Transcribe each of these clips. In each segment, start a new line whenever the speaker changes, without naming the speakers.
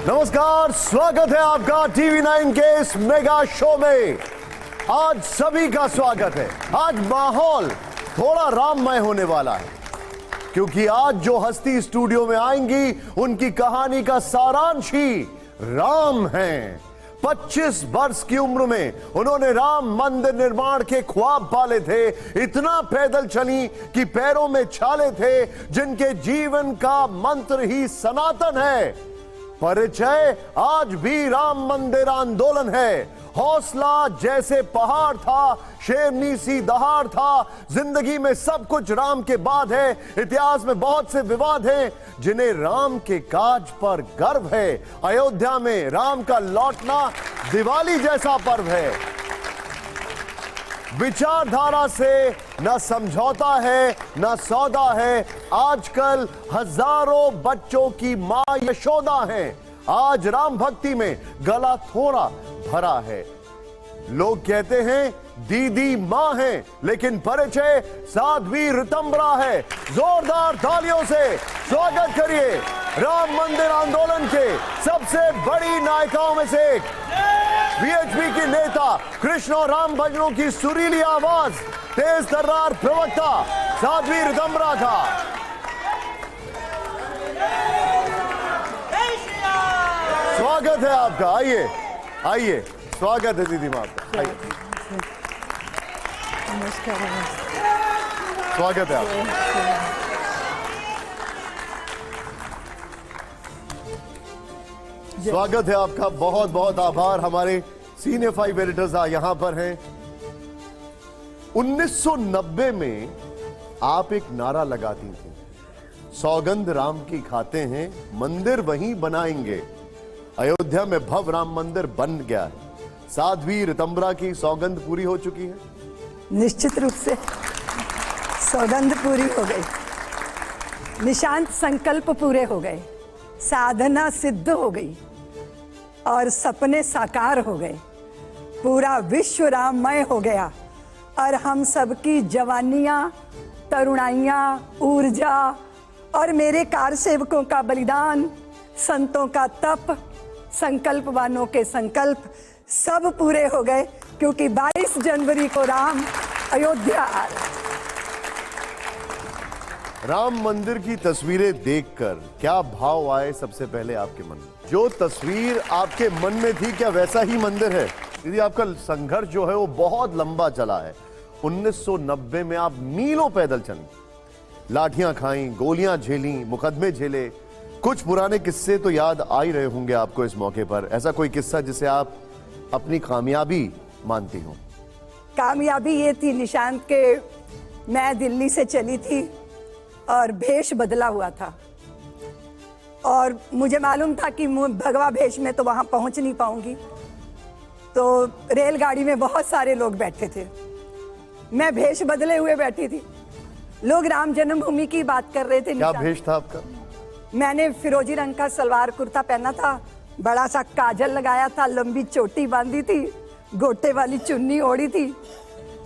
नमस्कार, स्वागत है आपका टीवी 9 के इस मेगा शो में। आज सभी का स्वागत है। आज माहौल थोड़ा राममय होने वाला है, क्योंकि आज जो हस्ती स्टूडियो में आएंगी उनकी कहानी का सारांश ही राम है। 25 वर्ष की उम्र में उन्होंने राम मंदिर निर्माण के ख्वाब पाले थे। इतना पैदल चली कि पैरों में छाले थे, जिनके जीवन का मंत्र ही सनातन है। परिचय आज भी राम मंदिर आंदोलन है। हौसला जैसे पहाड़ था, शेरनी सी दहाड़ था। जिंदगी में सब कुछ राम के बाद है। इतिहास में बहुत से विवाद हैं जिन्हें राम के काज पर गर्व है। अयोध्या में राम का लौटना दिवाली जैसा पर्व है। विचारधारा से न समझौता है न सौदा है। आजकल हजारों बच्चों की मां यशोदा है। आज राम भक्ति में गला थोड़ा भरा है। लोग कहते हैं दीदी मां है, लेकिन परिचय साध्वी ऋतंबरा है। जोरदार तालियों से स्वागत करिए राम मंदिर आंदोलन के सबसे बड़ी नायिकाओं में से एक, वीएचपी की नेता, कृष्ण और राम भजनों की सुरीली आवाज, तेज तर्रार प्रवक्ता साध्वी ऋतंबरा का। स्वागत है आपका। आइए आइए, स्वागत है दीदी मां का। आइए,
नमस्कार।
स्वागत है आपका। स्वागत है आपका। बहुत बहुत आभार। हमारे सीनियर 5 एडिटर्स यहां पर हैं। 1990 में आप एक नारा लगाती थी, सौगंध राम की खाते हैं, मंदिर वहीं बनाएंगे। अयोध्या में भव्य राम मंदिर बन गया है। साध्वी ऋतंबरा की सौगंध पूरी हो चुकी है?
निश्चित रूप से सौगंध पूरी हो गई। निशांत संकल्प पूरे हो गए, साधना सिद्ध हो गई और सपने साकार हो गए। पूरा विश्व राममय हो गया और हम सबकी जवानियां, तरुणाइयां, ऊर्जा और मेरे कार सेवकों का बलिदान, संतों का तप, संकल्पवानों के संकल्प सब पूरे हो गए, क्योंकि 22 जनवरी को राम अयोध्या आ रहे।
राम मंदिर की तस्वीरें देखकर क्या भाव आए सबसे पहले आपके मन में? जो तस्वीर आपके मन में थी, क्या वैसा ही मंदिर है? दीदी, आपका संघर्ष जो है वो बहुत लंबा चला है। 1990 में आप मीलों पैदल चली, लाठियां खाई, गोलियां झेली, मुकदमे झेले। कुछ पुराने किस्से तो याद आ ही रहे होंगे आपको इस मौके पर। ऐसा कोई किस्सा जिसे आप अपनी कामयाबी मानती हो?
कामयाबी ये थी निशांत के, मैं दिल्ली से चली थी और भेष बदला हुआ था और मुझे मालूम था कि भगवा भेष में तो वहां पहुंच नहीं पाऊंगी। तो रेलगाड़ी में बहुत सारे लोग बैठे थे, मैं भेष बदले हुए बैठी थी। लोग राम जन्मभूमि की बात कर रहे थे।
क्या भेष था आपका?
मैंने फिरोजी रंग का सलवार कुर्ता पहना था, बड़ा सा काजल लगाया था, लंबी चोटी बांधी थी, गोटे वाली चुन्नी ओढ़ी थी।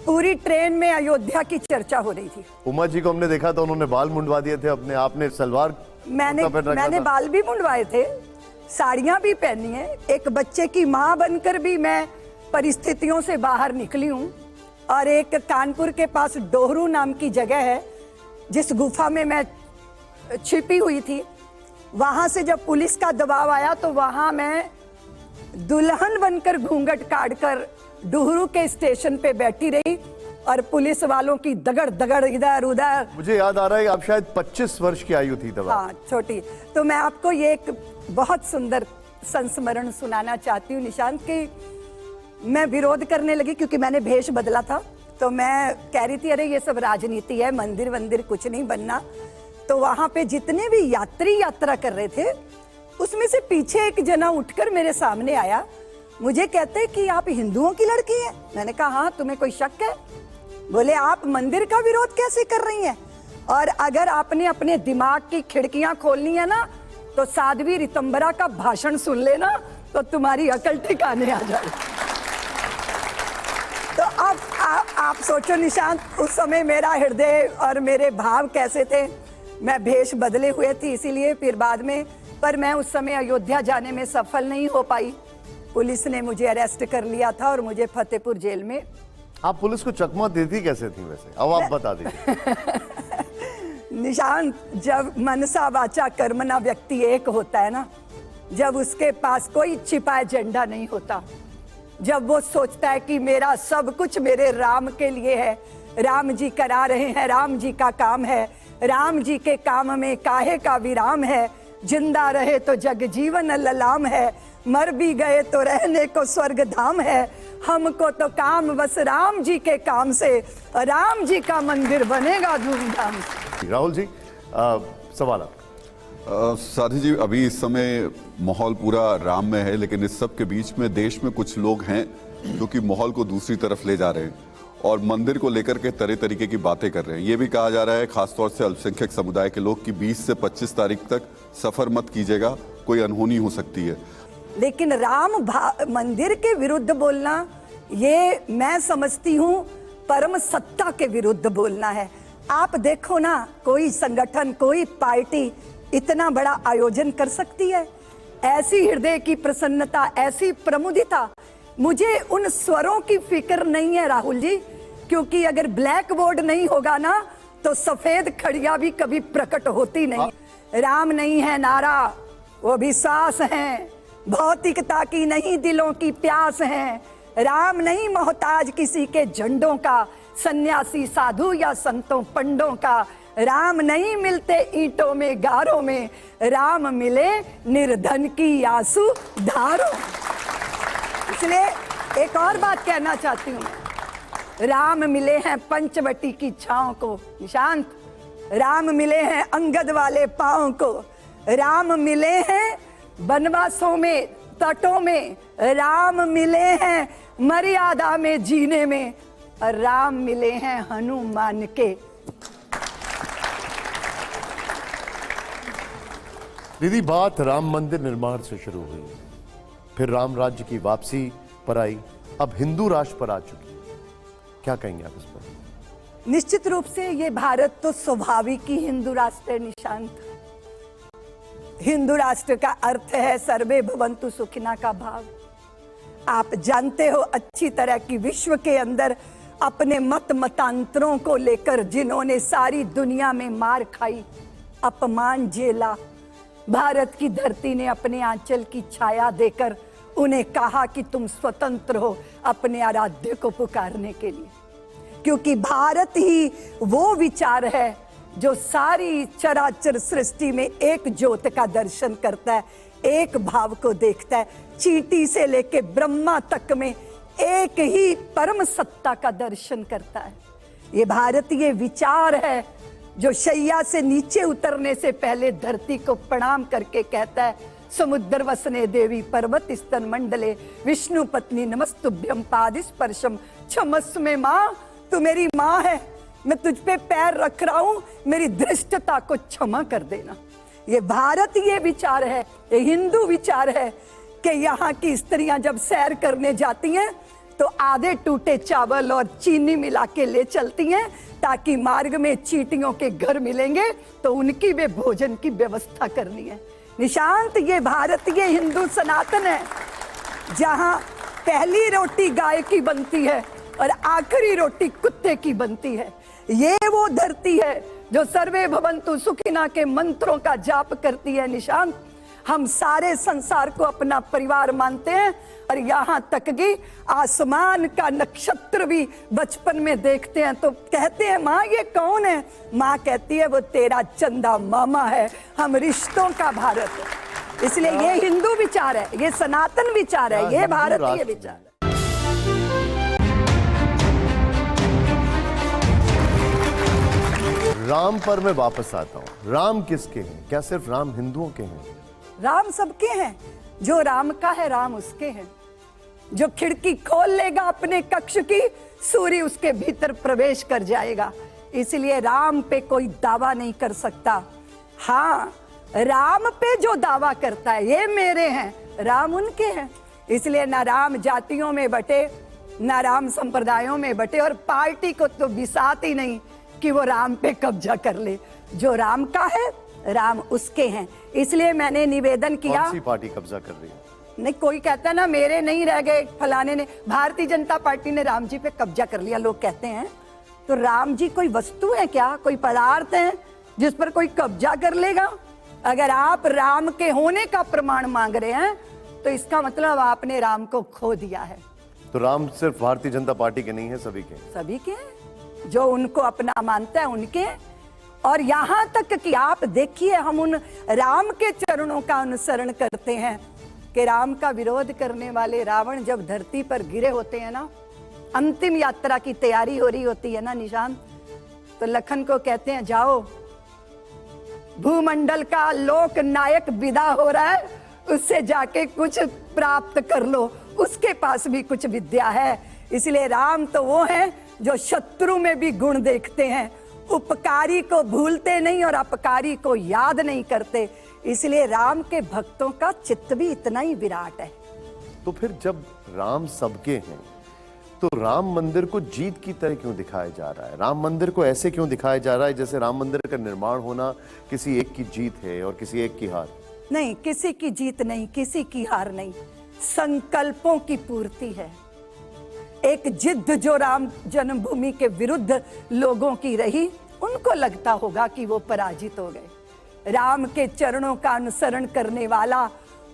पूरी ट्रेन में अयोध्या की चर्चा हो रही थी। उमा
जी को हमने देखा था, उन्होंने बाल मुंडवा दिए थे अपने, आपने सलवार
मैंने बाल भी मुंडवाए थे, साड़ियां भी पहनी है। एक बच्चे की माँ बनकर भी मैं परिस्थितियों से बाहर निकली हूँ। और एक कानपुर के पास डोहरू नाम की जगह है, जिस गुफा में मैं छिपी हुई थी, वहां से जब पुलिस का दबाव आया तो वहां मैं दुल्हन बनकर घूंघट काटकर डोहरू के स्टेशन पे बैठी रही और पुलिस वालों की दगड़ दगड़ इधर उधर।
मुझे याद आ रहा है आप शायद 25 वर्ष की आयु थी तब।
हाँ, छोटी। तो मैं आपको ये एक बहुत सुंदर संस्मरण सुनाना चाहती हूँ निशांत की। मैं विरोध करने लगी क्योंकि मैंने भेष बदला था। तो मैं कह रही थी अरे ये सब राजनीति है, मंदिर वंदिर कुछ नहीं बनना। तो वहां पे जितने भी यात्री यात्रा कर रहे थे, उसमें से पीछे एक जना उठकर मेरे सामने आया। मुझे कहते कि आप हिंदुओं की लड़की हैं। मैंने कहा हाँ, तुम्हें कोई शक है? बोले आप मंदिर का विरोध कैसे कर रही हैं? और अगर आपने अपने दिमाग की खिड़कियां खोलनी है ना, तो साध्वी ऋतंबरा का भाषण सुन लेना, तो तुम्हारी अकल ठिकाने आ जाए। तो अब आप सोचो निशांत, उस समय मेरा हृदय और मेरे भाव कैसे थे। मैं भेष बदले हुए थी, इसीलिए फिर बाद में पर मैं उस समय अयोध्या जाने में सफल नहीं हो पाई। पुलिस ने मुझे अरेस्ट कर लिया था और मुझे फतेहपुर जेल में।
आप पुलिस को चकमा देती कैसे थी वैसे, अब आप बता दीजिए।
निशांत, जब मनसा वाचा कर्मणा व्यक्ति एक होता है ना, जब उसके पास कोई छिपा एजेंडा नहीं होता, जब वो सोचता है कि मेरा सब कुछ मेरे राम के लिए है, राम जी करा रहे हैं, राम जी का काम है, राम जी के काम में काहे का विराम है, जिंदा रहे तो जग जीवन ललाम है, मर भी गए तो रहने को स्वर्ग धाम है, हमको तो काम बस राम जी के काम से, राम जी का मंदिर बनेगा धूमधाम से।
राहुल जी, सवाल आप।
साथी जी, अभी इस समय माहौल पूरा राम में है, लेकिन इस सब के बीच में देश में कुछ लोग हैं जो कि माहौल को दूसरी तरफ ले जा रहे हैं और मंदिर को लेकर के तरह तरीके की बातें कर रहे हैं। ये भी कहा जा रहा है खासतौर से अल्पसंख्यक समुदाय के लोग कि 20 से 25 तारीख तक सफर मत कीजिएगा, कोई अनहोनी हो सकती है।
लेकिन मंदिर के विरुद्ध बोलना, ये मैं समझती हूँ परम सत्ता के विरुद्ध बोलना है। आप देखो ना, कोई संगठन, कोई पार्टी इतना बड़ा आयोजन कर सकती है, ऐसी हृदय की प्रसन्नता, ऐसी प्रमुदिता। मुझे उन स्वरों की फिक्र नहीं है राहुल जी, क्योंकि अगर ब्लैक बोर्ड नहीं होगा ना तो सफेद खड़िया भी कभी प्रकट होती नहीं। राम नहीं है नारा, वो भी सांस है, भौतिकता की नहीं दिलों की प्यास है। राम नहीं मोहताज किसी के झंडों का, सन्यासी साधु या संतों पंडों का। राम नहीं मिलते ईंटों में गारों में, राम मिले निर्धन की आंसू धारों। इसलिए एक और बात कहना चाहती हूँ, राम मिले हैं पंचवटी की छांव को निशांत, राम मिले हैं अंगद वाले पांव को, राम मिले हैं बनवासों में, तटों में, राम मिले हैं मर्यादा में जीने में, और राम मिले हैं हनुमान के।
दीदी, बात राम मंदिर निर्माण से शुरू हुई, फिर राम राज्य की वापसी पर आई, अब हिंदू राष्ट्र पर आ चुकी है, क्या कहेंगे आप इस पर?
निश्चित रूप से ये भारत तो स्वाभाविक ही हिंदू राष्ट्र है निशांत। हिंदू राष्ट्र का अर्थ है सर्वे भवन्तु सुखिना का भाव। आप जानते हो अच्छी तरह कि विश्व के अंदर अपने मत मतांतरों को लेकर जिन्होंने सारी दुनिया में मार खाई, अपमान झेला, भारत की धरती ने अपने आंचल की छाया देकर उन्हें कहा कि तुम स्वतंत्र हो अपने आराध्य को पुकारने के लिए, क्योंकि भारत ही वो विचार है जो सारी चराचर सृष्टि में एक ज्योत का दर्शन करता है, एक भाव को देखता है। चींटी से लेके ब्रह्मा तक में एक ही परम सत्ता का दर्शन करता है। ये भारतीय विचार है जो शैया से नीचे उतरने से पहले धरती को प्रणाम करके कहता है, समुद्र वसने देवी पर्वत स्तन मंडले विष्णु पत्नी नमस्तुभ्यम पाद स्पर्शम क्षमस्व माँ, तू मेरी माँ है, मैं तुझ पे पैर रख रहा हूं, मेरी धृष्टता को क्षमा कर देना। ये भारतीय विचार है, ये हिंदू विचार है कि यहाँ की स्त्रियां जब सैर करने जाती हैं तो आधे टूटे चावल और चीनी मिला के ले चलती हैं, ताकि मार्ग में चींटियों के घर मिलेंगे तो उनकी वे भोजन की व्यवस्था करनी है। निशांत, ये भारतीय हिंदू सनातन है, जहां पहली रोटी गाय की बनती है और आखिरी रोटी कुत्ते की बनती है। ये वो धरती है जो सर्वे भवन्तु सुखिना के मंत्रों का जाप करती है निशांत। हम सारे संसार को अपना परिवार मानते हैं, और यहाँ तक कि आसमान का नक्षत्र भी बचपन में देखते हैं तो कहते हैं माँ ये कौन है? माँ कहती है वो तेरा चंदा मामा है, हम रिश्तों का भारत है। इसलिए ये हिंदू विचार है, ये सनातन विचार है, ये भारतीय विचार है।
राम पर मैं वापस आता हूं। राम किसके हैं? क्या सिर्फ राम हिंदुओं के हैं?
राम सबके हैं, जो राम का है राम उसके हैं। जो खिड़की खोल लेगा अपने कक्ष की, सूर्य उसके भीतर प्रवेश कर जाएगा। इसलिए राम पे कोई दावा नहीं कर सकता। हाँ, राम पे जो दावा करता है ये मेरे हैं, राम उनके हैं। इसलिए ना राम जातियों में बटे, ना राम संप्रदायों में बटे, और पार्टी को तो बिसात ही नहीं कि वो राम पे कब्जा कर ले। जो राम का है राम उसके हैं। इसलिए मैंने निवेदन किया।
कौन सी पार्टी कब्जा कर रही है?
नहीं, कोई कहता है ना मेरे नहीं रह गए, फलाने ने, भारतीय जनता पार्टी ने राम जी पे कब्जा कर लिया, लोग कहते हैं। तो राम जी कोई वस्तु है क्या, कोई पदार्थ है जिस पर कोई कब्जा कर लेगा? अगर आप राम के होने का प्रमाण मांग रहे हैं तो इसका मतलब आपने राम को खो दिया है।
तो राम सिर्फ भारतीय जनता पार्टी के नहीं है, सभी के?
सभी के, जो उनको अपना मानता है उनके। और यहां तक कि आप देखिए, हम उन राम के चरणों का अनुसरण करते हैं कि राम का विरोध करने वाले रावण जब धरती पर गिरे होते हैं ना, अंतिम यात्रा की तैयारी हो रही होती है ना निशांत, तो लखन को कहते हैं जाओ, भूमंडल का लोक नायक विदा हो रहा है, उससे जाके कुछ प्राप्त कर लो, उसके पास भी कुछ विद्या है। इसलिए राम तो वो है जो शत्रु में भी गुण देखते हैं, उपकारी को भूलते नहीं और अपकारी को याद नहीं करते। इसलिए राम के भक्तों का चित्त भी इतना ही विराट है।
तो फिर जब राम सबके हैं तो राम मंदिर को जीत की तरह क्यों दिखाया जा रहा है? राम मंदिर को ऐसे क्यों दिखाया जा रहा है जैसे राम मंदिर का निर्माण होना किसी एक की जीत है और किसी एक की हार?
नहीं, किसी की जीत नहीं, किसी की हार नहीं, संकल्पों की पूर्ति है। एक जिद्द जो राम जन्मभूमि के विरुद्ध लोगों की रही, उनको लगता होगा कि वो पराजित हो गए। राम के चरणों का अनुसरण करने वाला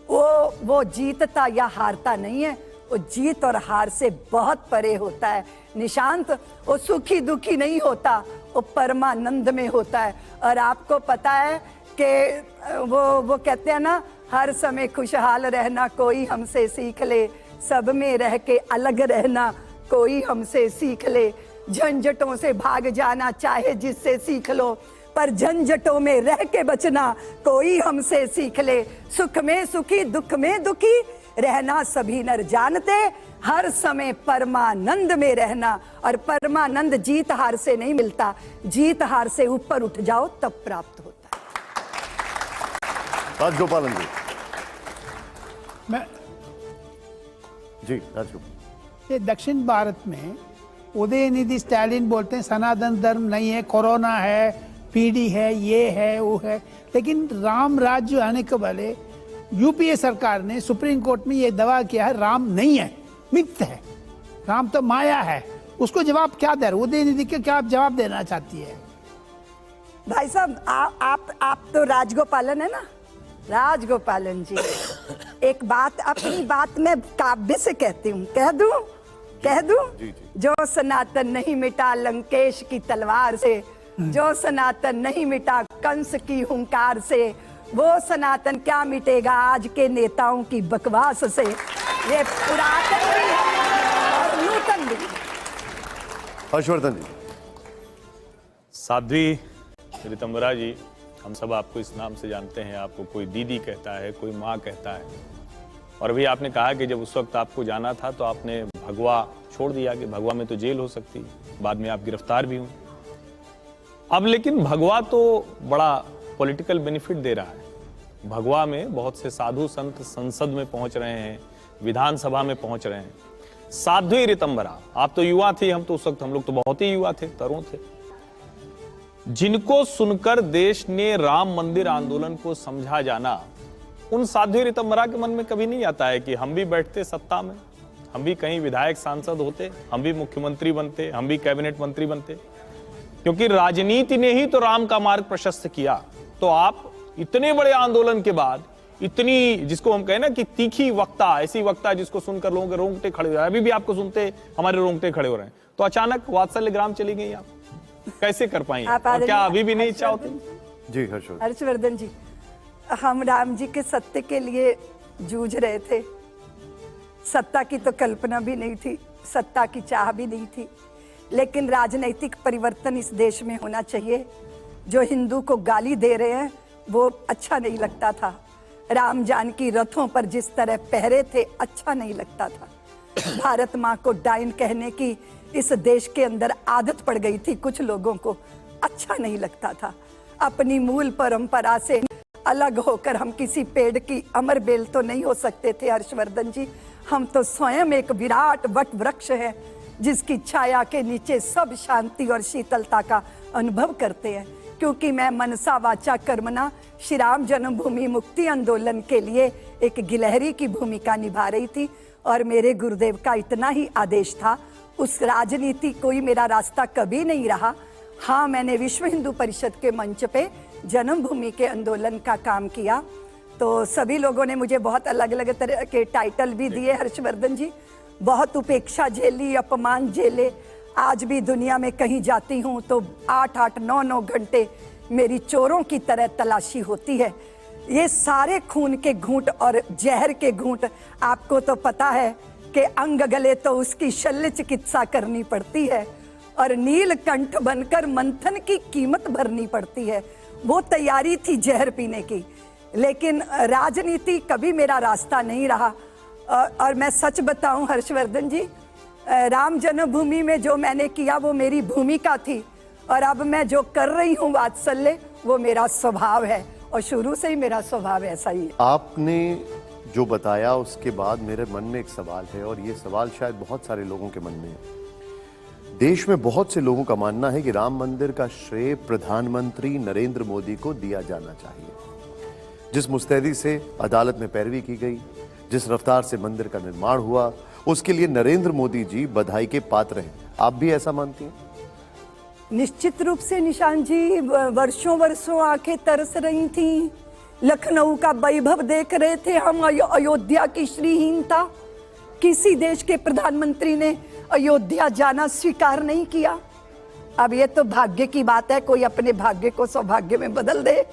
वो जीतता या हारता नहीं है, वो जीत और हार से बहुत परे होता है। निशांत, वो सुखी दुखी नहीं होता, वो परमानंद में होता है। और आपको पता है कि वो कहते हैं ना, हर समय खुशहाल रहना कोई हमसे सीख ले, सब में रह के अलग रहना कोई हमसे सीख ले, झंझटों से भाग जाना चाहे जिससे सीख लो, पर झंझटों में रह के बचना कोई हमसे सीख ले, सुख में सुखी दुख में दुखी रहना सभी नर जानते, हर समय परमानंद में रहना। और परमानंद जीत हार से नहीं मिलता, जीत हार से ऊपर उठ जाओ तब प्राप्त होता है।
राजगोपालन जी।
मैं
जी राजगोपाल।
ये दक्षिण भारत में उदयनिधि स्टालिन बोलते हैं सनातन धर्म नहीं है, कोरोना है, पीढ़ी है, ये है वो है, लेकिन राम राज्य आने के पहले यूपीए सरकार ने सुप्रीम कोर्ट में ये दावा किया है राम नहीं है, मिथ्या है, राम तो माया है। उसको जवाब क्या दे रहे उदयनिधि के, क्या आप जवाब देना चाहती है?
भाई साहब, आप तो राजगोपालन है ना, राजगोपालन जी, एक बात अपनी बात में काव्य से कहती हूँ, कह दूं? जो सनातन नहीं मिटा लंकेश की तलवार से, जो सनातन नहीं मिटा कंस की हुंकार से, वो सनातन क्या मिटेगा आज के नेताओं की बकवास से। ये पुरातन भी है और नूतन भी।
हर्षवर्धन जी।
साध्वी ऋतंबरा जी, हम सब आपको इस नाम से जानते हैं, आपको कोई दीदी कहता है, कोई माँ कहता है। और अभी आपने कहा कि जब उस वक्त आपको जाना था तो आपने भगवा छोड़ दिया कि भगवा में तो जेल हो सकती, बाद में आप गिरफ्तार भी हुए। अब लेकिन भगवा तो बड़ा पॉलिटिकल बेनिफिट दे रहा है। भगवा में बहुत से साधु संत संसद में पहुंच रहे हैं, विधानसभा में पहुंच रहे हैं। साध्वी ऋतंबरा, आप तो युवा थी, हम तो उस वक्त, हम लोग तो बहुत ही युवा थे, तरुण थे, जिनको सुनकर देश ने राम मंदिर आंदोलन को समझा जाना, उन साध्वी ऋतंबरा के मन में कभी नहीं आता है कि हम भी बैठते सत्ता में, हम भी कहीं विधायक सांसद होते, हम भी मुख्यमंत्री बनते, हम भी कैबिनेट मंत्री बनते, क्योंकि राजनीति ने ही तो राम का मार्ग प्रशस्त किया। तो आप इतने बड़े आंदोलन के बाद इतनी, जिसको हम कहें ना कि तीखी वक्ता, ऐसी वक्ता जिसको सुनकर लोगों के रोंगटे खड़े हो रहे हैं, अभी भी आपको सुनते हमारे रोंगटे खड़े हो रहे हैं, तो अचानक वात्सल्य ग्राम चली गई, आप कैसे कर पाएंगे? और क्या अभी भी नहीं इच्छा होती?
जी
हर्षवर्धन जी, हम राम जी के सत्य के लिए जूझ रहे थे। सत्ता की तो कल्पना भी नहीं थी, सत्ता की चाह भी नहीं थी, लेकिन राजनीतिक परिवर्तन इस देश में होना चाहिए। जो हिंदू को गाली दे रहे हैं वो अच्छा नहीं लगता था, राम जानकी रथों पर जिस तरह पहरे थे अच्छा नहीं लगता था, भारत माँ को डाइन कहने की इस देश के अंदर आदत पड़ गई थी कुछ लोगों को, अच्छा नहीं लगता था। अपनी मूल परंपरा से अलग होकर हम किसी पेड़ की अमर बेल तो नहीं हो सकते थे हर्षवर्धन जी। हम तो स्वयं एक विराट वट वृक्ष है जिसकी छाया के नीचे सब शांति और शीतलता का अनुभव करते हैं। क्योंकि मैं मनसा वाचा कर्मणा श्री राम जन्मभूमि मुक्ति आंदोलन के लिए एक गिलहरी की भूमिका निभा रही थी और मेरे गुरुदेव का इतना ही आदेश था। उस राजनीति कोई मेरा रास्ता कभी नहीं रहा। हाँ, मैंने विश्व हिंदू परिषद के मंच पे जन्मभूमि के आंदोलन का काम किया, तो सभी लोगों ने मुझे बहुत अलग अलग तरह के टाइटल भी दिए। हर्षवर्धन जी, बहुत उपेक्षा झेली, अपमान झेले। आज भी दुनिया में कहीं जाती हूँ तो 8-8, 9-9 घंटे मेरी चोरों की तरह तलाशी होती है। ये सारे खून के घूंट और जहर के घूंट, आपको तो पता है कि अंग गले तो उसकी शल्य चिकित्सा करनी पड़ती है और नीलकंठ बनकर मंथन की कीमत भरनी पड़ती है। वो तैयारी थी जहर पीने की, लेकिन राजनीति कभी मेरा रास्ता नहीं रहा। और मैं सच बताऊं हर्षवर्धन जी, राम जन्मभूमि में जो मैंने किया वो मेरी भूमिका थी, और अब मैं जो कर रही हूँ वात्सल्य, वो मेरा स्वभाव है और शुरू से ही मेरा स्वभाव ऐसा ही है।
आपने जो बताया उसके बाद मेरे मन में एक सवाल है, और ये सवाल शायद बहुत सारे लोगों के मन में है। देश में बहुत से लोगों का मानना है कि राम मंदिर का श्रेय प्रधानमंत्री नरेंद्र मोदी को दिया जाना चाहिए। जिस मुस्तैदी से अदालत में पैरवी की गई, जिस रफ्तार से मंदिर का निर्माण हुआ, उसके लिए नरेंद्र मोदी जी बधाई के पात्र हैं। आप भी ऐसा मानती हैं?
निश्चित रूप से निशांत जी, वर्षों वर्षों आंखें तरस रही थी। लखनऊ का वैभव देख रहे थे हम, अयोध्या की श्रीहीनता। किसी देश के प्रधानमंत्री ने अयोध्या जाना स्वीकार नहीं किया। अब ये तो भाग्य की बात है, कोई अपने भाग्य को सौभाग्य में बदल दे।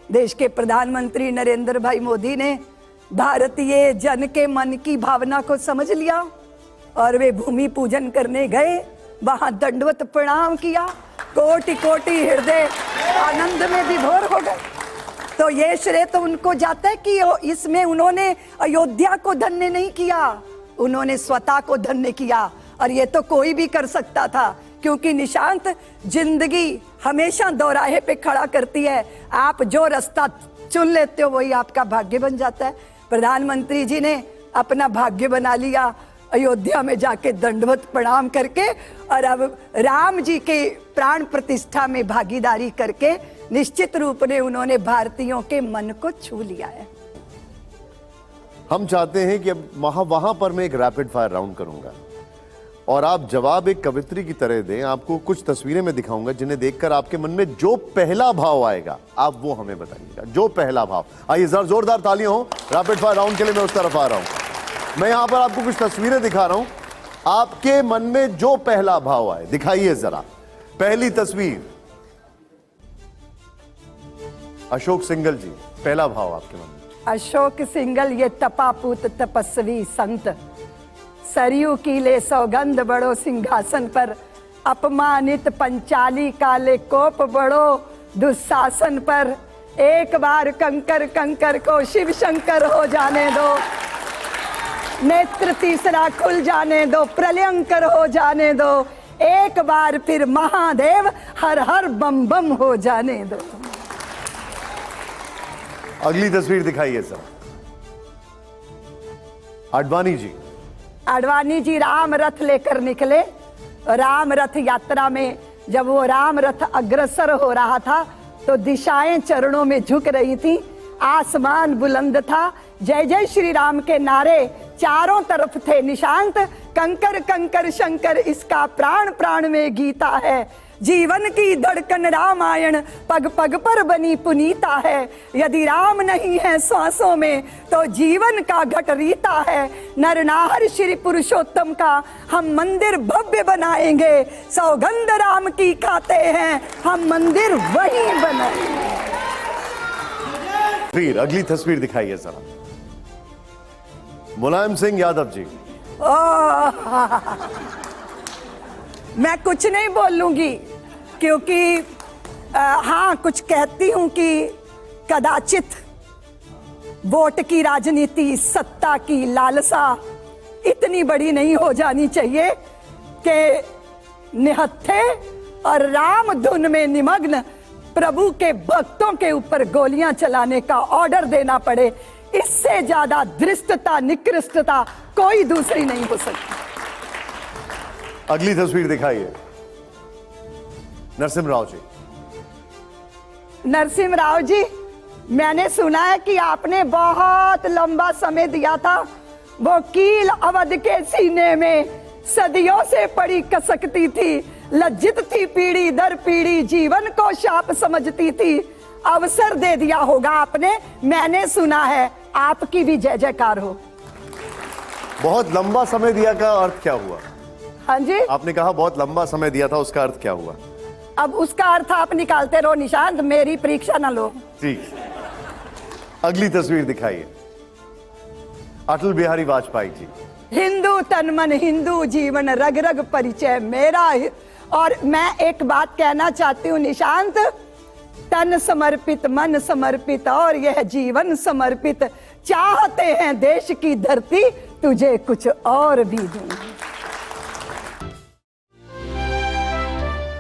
देश के प्रधानमंत्री नरेंद्र भाई मोदी ने भारतीय जन के मन की भावना को समझ लिया और वे भूमि पूजन करने गए, वहां दंडवत प्रणाम किया, कोटि कोटि हृदय आनंद में विभोर हो गए। तो ये श्रेय तो उनको जाता है कि इसमें उन्होंने अयोध्या को धन्य नहीं किया, उन्होंने स्वतः को धन्य किया। और ये तो कोई भी कर सकता था, क्योंकि निशांत, जिंदगी हमेशा दोराहे पे खड़ा करती है। आप जो रास्ता चुन लेते हो वही आपका भाग्य बन जाता है। प्रधानमंत्री जी ने अपना भाग्य बना लिया, अयोध्या में जाके दंडवत प्रणाम करके, और अब राम जी के प्राण प्रतिष्ठा में भागीदारी करके निश्चित रूप में उन्होंने भारतीयों के मन को छू लिया है।
हम चाहते हैं कि अब वहां पर मैं एक रैपिड फायर राउंड करूंगा और आप जवाब एक कवित्री की तरह दें। आपको कुछ तस्वीरें मैं दिखाऊंगा जिन्हें देखकर आपके मन में जो पहला भाव आएगा आप वो हमें बताइएगा। जो पहला भाव, आइए जोरदार तालियां हो रैपिड फायर राउंड के लिए। मैं उस तरफ आ रहा हूं। मैं यहां पर आपको कुछ तस्वीरें दिखा रहा हूं, आपके मन में जो पहला भाव आए दिखाइए जरा। पहली तस्वीर, अशोक सिंघल जी, पहला भाव आपके मन में।
अशोक सिंघल, ये तपापूत तपस्वी संत, सरयू की ले सौगंध बड़ो सिंहासन पर, अपमानित पंचाली काले कोप बड़ो दुशासन पर। एक बार कंकर कंकर को शिव शंकर हो जाने दो, नेत्र तीसरा खुल जाने दो, प्रलयंकर हो जाने दो, एक बार फिर महादेव हर हर बम बम हो जाने दो।
अगली तस्वीर दिखाइए सर। आडवाणी जी।
आडवाणी जी राम रथ लेकर निकले। राम रथ यात्रा में जब वो राम रथ अग्रसर हो रहा था तो दिशाएं चरणों में झुक रही थी, आसमान बुलंद था, जय जय श्री राम के नारे चारों तरफ थे। निशांत, कंकर कंकर शंकर इसका प्राण प्राण में गीता है, जीवन की धड़कन रामायण पग पग पर बनी पुनीता है। यदि राम नहीं है सांसों में तो जीवन का घट रीता है। नरनाहर श्री पुरुषोत्तम का हम मंदिर भव्य बनाएंगे, सौगंध राम की खाते हैं हम मंदिर वही बनाएंगे।
फिर अगली तस्वीर दिखाइए जरा। मुलायम सिंह यादव जी।
मैं कुछ नहीं बोलूंगी क्योंकि हाँ कुछ कहती हूं कि कदाचित वोट की राजनीति, सत्ता की लालसा इतनी बड़ी नहीं हो जानी चाहिए कि निहत्थे और राम धुन में निमग्न प्रभु के भक्तों के ऊपर गोलियां चलाने का ऑर्डर देना पड़े। इससे ज्यादा धृष्टता, निकृष्टता कोई दूसरी नहीं हो सकती।
अगली तस्वीर दिखाइए। नरसिम्हा राव जी।
नरसिम्हा राव जी, मैंने सुना है कि आपने बहुत लंबा समय दिया था। वो कील अवध के सीने में सदियों से पड़ी कसकती थी, लज्जित थी पीढ़ी दर पीढ़ी, जीवन को शाप समझती थी। अवसर दे दिया होगा आपने, मैंने सुना है। आपकी भी जय जयकार हो।
बहुत लंबा समय दिया का अर्थ क्या हुआ?
हाँ जी,
आपने कहा बहुत लंबा समय दिया था, उसका अर्थ क्या हुआ?
अब उसका अर्थ आप निकालते रहो निशांत, मेरी परीक्षा न लो।
ठीक, अगली तस्वीर दिखाइए। अटल बिहारी वाजपेयी जी।
हिंदू तन मन हिंदू जीवन, रग रग परिचय मेरा। और मैं एक बात कहना चाहती हूँ निशांत, तन समर्पित मन समर्पित और यह जीवन समर्पित, चाहते हैं देश की धरती तुझे कुछ और भी दूं।